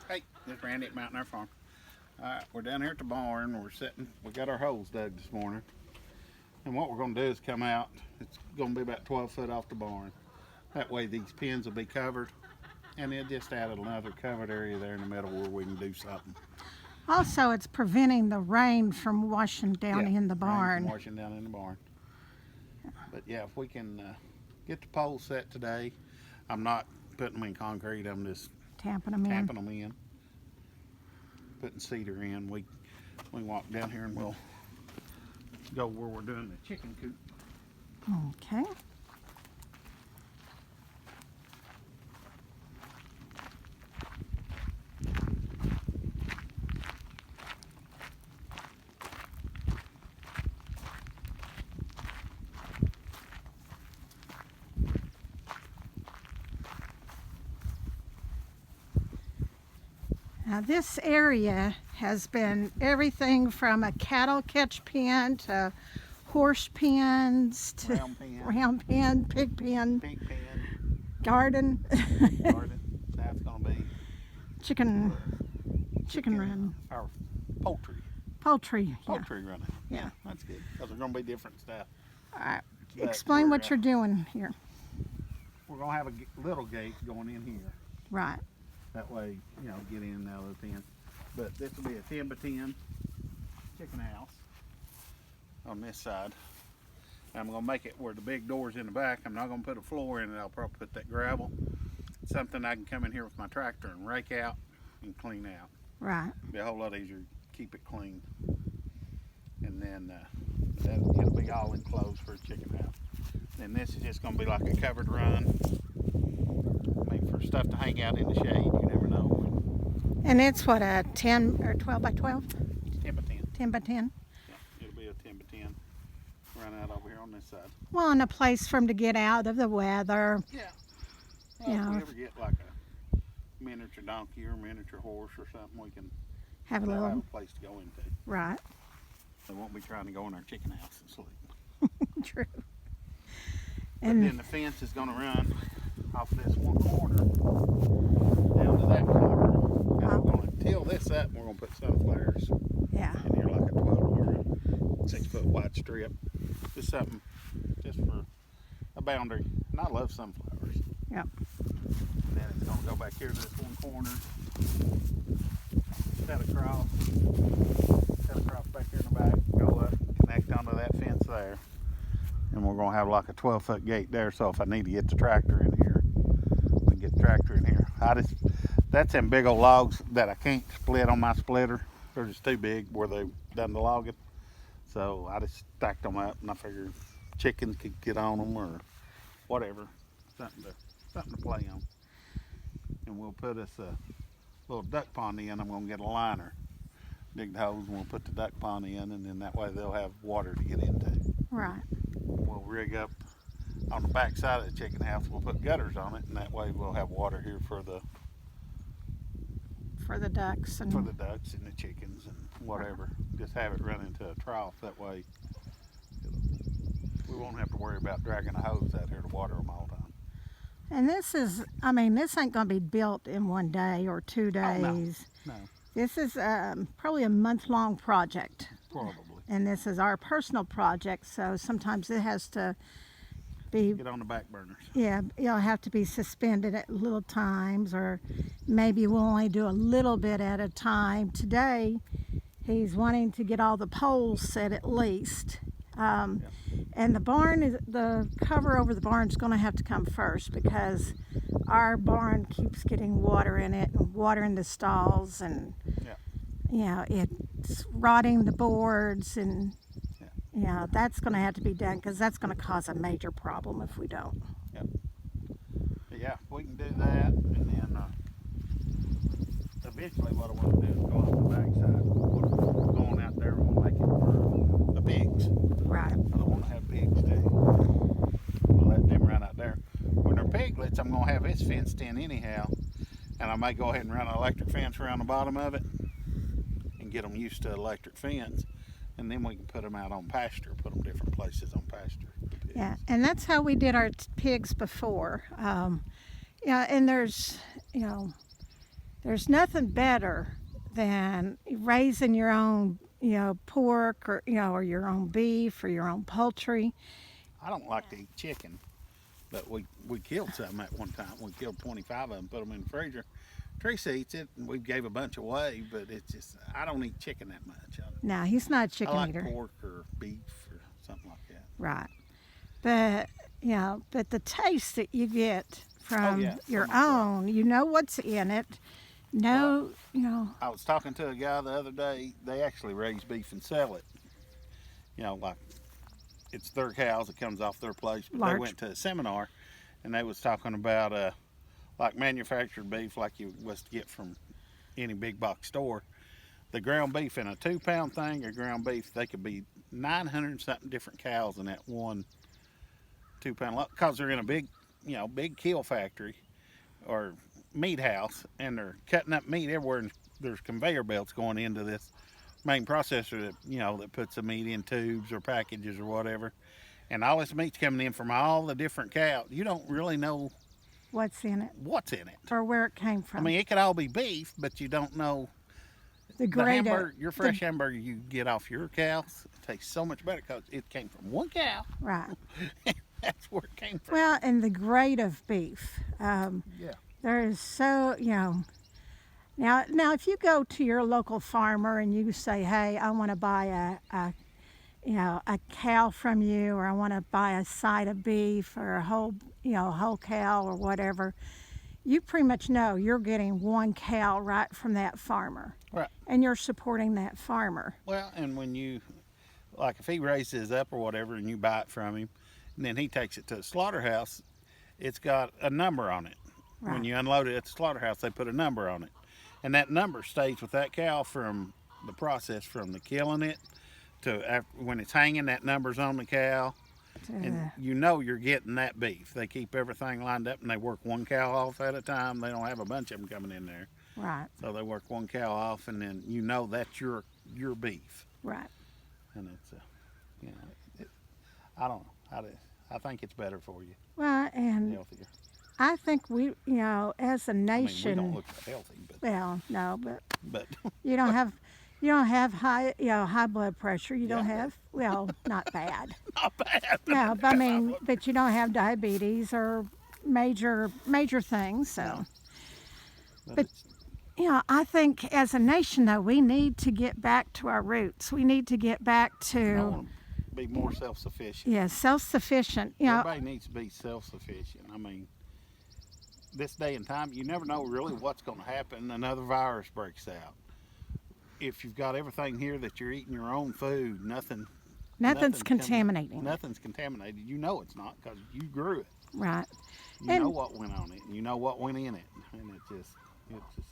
Hey, this is Randy at Mountain Air Farm. Alright, we're down here at the barn. We got our holes dug this morning. And what we're going to do is come out. It's going to be about 12 foot off the barn. That way these pins will be covered. And it just added another covered area there in the middle where we can do something. Also, it's preventing the rain from washing down in the Rain barn. from washing down in the barn. But yeah, if we can get the poles set today, I'm not putting them in concrete. I'm just Tamping them tamping them in. Putting cedar in. We walk down here and we'll go where we're doing the chicken coop. Okay. Now this area has been everything from a cattle catch pen to horse pens to round pen, pig pen, garden, Garden. That's going to be chicken run, our poultry. poultry. Poultry running. Yeah. That's good. Because there's going to be different stuff. All right. But Explain what you're doing here. We're going to have a little gate going in here. Right. That way, get in and out of the pen. But this will be a 10 by 10 chicken house on this side. And I'm going to make it where the big door's in the back. I'm not going to put a floor in it. I'll probably put that gravel. Something I can come in here with my tractor and rake out and clean out. Right. It'll be a whole lot easier to keep it clean. And then it'll be all enclosed for a chicken house. Then this is just going to be like a covered run. I mean, for stuff to hang out in the shade, you never know. And it's what, a 10 or 12 by 12? 10 by 10. 10 by 10? Yeah, it'll be a 10 by 10. Run out over here on this side. Well, and a place for them to get out of the weather. Yeah. Well, Yeah. if we ever get like a miniature donkey or miniature horse or something, we can Have a they'll have little, a place to go into. right. They won't be trying to go in our chicken house and sleep. True. But And then the fence is going to run off this one corner down to that corner. And we're going to till this up and we're going to put sunflowers yeah, in here like a 12 or 6 foot wide strip. Just something, just for a boundary. And I love sunflowers. Yep. And then it's going to go back here to this one corner. Set across back here in the back, go up, connect onto that fence there. And we're going to have like a 12 foot gate there, so if I need to get the tractor in here, we can get the tractor in here. That's them big old logs that I can't split on my splitter. They're just too big where they've done the logging. So I just stacked them up and I figured chickens could get on them or whatever. Something to play on. And we'll put us a little duck pond in. I'm going to get a liner. Dig the holes and we'll put the duck pond in, and then that way they'll have water to get into. right. We'll rig up on the back side of the chicken house. We'll put gutters on it, and that way we'll have water here for the Ducks and ducks and the chickens and whatever. Just have it run into a trough. That way we won't have to worry about dragging a hose out here to water them all the time. And this is, I mean, this ain't going to be built in one day or 2 days. No, This is probably a month-long project. probably. And this is our personal project, so sometimes it has to be, Get on the back burners. yeah, it'll have to be suspended at little times, or maybe we'll only do a little bit at a time. Today, he's wanting to get all the poles set at least. And the cover over the barn is going to have to come first, because our barn keeps getting water in it and water in the stalls, and it's rotting the boards, and that's going to have to be done, because that's going to cause a major problem if we don't. But yeah, we can do that, and then eventually what I want to do is go off the back side. Going out there, we'll make it for the pigs. Right. I don't want to have pigs too. We'll let them run out there. When they're piglets, I'm going to have this fenced in anyhow, and I may go ahead and run an electric fence around the bottom of it and get them used to electric fence, and then we can put them out on pasture, put them different places on pasture. Yeah, and that's how we did our pigs before. And there's, There's nothing better than raising your own, pork or your own beef or your own poultry. I don't like to eat chicken, but we killed some at one time. We killed 25 of them, put them in the freezer. Teresa eats it, and we gave a bunch away, but it's just, I don't eat chicken that much. Now, he's not a I chicken like eater. pork or beef or something like that. Right. But, but the taste that you get from yeah, so your much better. own, you know what's in it. No, I was talking to a guy the other day. They actually raise beef and sell it. Like it's their cows that comes off their place. But Large. they went to a seminar, and they was talking about like manufactured beef, like you was to get from any big box store. The ground beef in a 2-pound thing of ground beef, they could be 900 something different cows in that one 2-pound lot, because they're in a big, big kill factory or meat house, and they're cutting up meat everywhere, and there's conveyor belts going into this main processor that that puts the meat in tubes or packages or whatever, and all this meat's coming in from all the different cows. You don't really know what's in it what's in it. or where it came from. I mean, it could all be beef, but you don't know. the The grade hamburger, of, your fresh hamburger you get off your cows, it tastes so much better because it came from one cow. right. That's where it came from. Well, and the grade of beef. Yeah. There is so, Now, if you go to your local farmer and you say, "Hey, I want to buy a cow from you, or I want to buy a side of beef or a whole cow or whatever," you pretty much know you're getting one cow right from that farmer, Right. and you're supporting that farmer. Well, and when you, like if he raises up or whatever and you buy it from him, and then he takes it to the slaughterhouse, it's got a number on it. Right. When you unload it at the slaughterhouse, they put a number on it. And that number stays with that cow from the process, from the killing it to after, when it's hanging, that number's on the cow. And you're getting that beef. They keep everything lined up, and they work one cow off at a time. They don't have a bunch of them coming in there. Right, So they work one cow off, and then that's your beef. right. And it's I don't know. I think it's better for you, Well, and healthier. I think we, as a I mean, nation, we don't look that healthy, well, no, but but you don't have high blood pressure. You don't Yeah. have, well, not bad. not bad. No, but I mean, but you don't have diabetes or major things. So, but it's- I think as a nation, though, we need to get back to our roots. We need to get back I to, want to be more self-sufficient. self-sufficient. Everybody needs to be self-sufficient. I mean, this day and time, you never know really what's going to happen. Another virus breaks out. If you've got everything here that you're eating your own food, nothing's coming- contaminating. Nothing's contaminated. You know it's not because you grew it. Right. You And- know what went on it, and you know what went in it, and it's just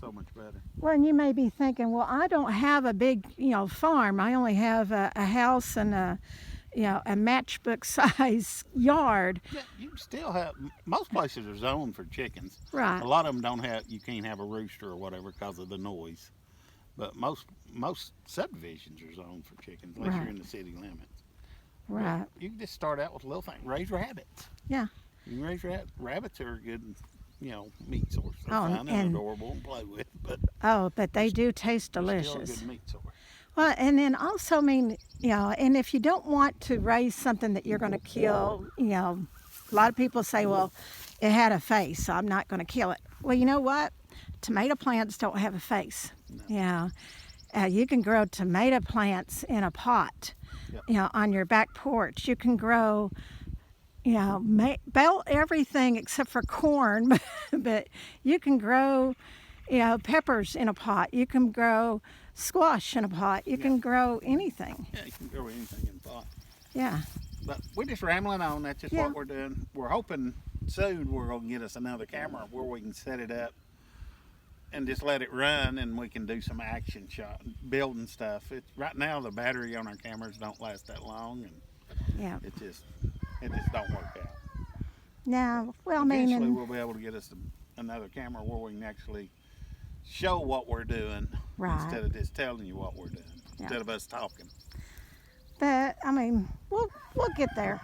so much better. Well, and you may be thinking, well, I don't have a big, farm. I only have a house and a matchbook size yard. Yeah, you still have. Most places are zoned for chickens. Right. A lot of them don't have. You can't have a rooster or whatever because of the noise. But most subdivisions are zoned for chickens unless Right. you're in the city limits. Right. You can just start out with a little thing. Raise rabbits. Yeah. You can raise rabbits are a good, meat source. They're Oh, fun and and- adorable and play with, but Oh, but they do taste they're still a delicious. good meat source. Well, and then also, I mean, and if you don't want to raise something that you're going to kill, a lot of people say, well, it had a face, so I'm not going to kill it. Well, you know what? Tomato plants don't have a face. No. You can grow tomato plants in a pot, Yep. on your back porch. You can grow, everything except for corn, but you can grow, peppers in a pot. You can grow squash in a pot. You can grow anything. Yeah, you can grow anything in pot. Yeah. But we're just rambling on. That's just Yeah. what we're doing. We're hoping soon we're going to get us another camera where we can set it up and just let it run, and we can do some action shot, building stuff. Right now the battery on our cameras don't last that long, and Yeah. it just don't work out. Now, well, I mean, Eventually and, we'll be able to get us another camera where we can actually show what we're doing Right. instead of just telling you what we're doing, Yeah. instead of us talking. but I mean, we'll get there.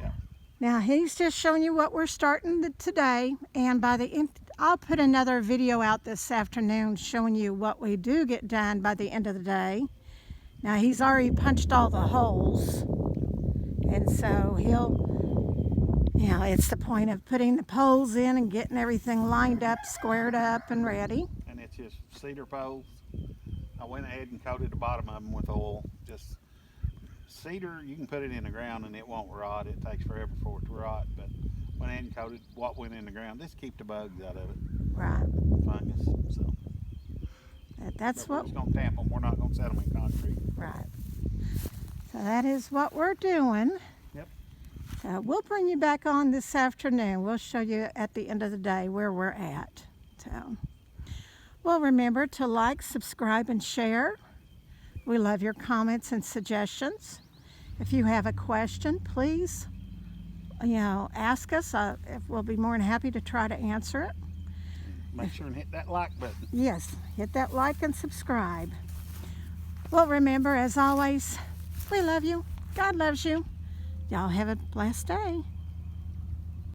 Yeah. Now he's just showing you what we're starting today, and by the end I'll put another video out this afternoon showing you what we do get done by the end of the day. Now he's already punched all the holes, and so it's the point of putting the poles in and getting everything lined up, squared up, and ready. And it's just cedar poles. I went ahead and coated the bottom of them with oil. Just cedar, you can put it in the ground and it won't rot. It takes forever for it to rot, but went ahead and coated what went in the ground. Just keep the bugs out of it. Right. Fungus. So That's we're what. just gonna tamp them. We're not gonna set them in concrete. Right. So that is what we're doing. Yep. So we'll bring you back on this afternoon. We'll show you at the end of the day where we're at. So, well, remember to like, subscribe, and share. We love your comments and suggestions. If you have a question, please, ask us. We'll be more than happy to try to answer it. Make sure and hit that like button. Yes, hit that like and subscribe. Well, remember, as always, we love you. God loves you. Y'all have a blessed day.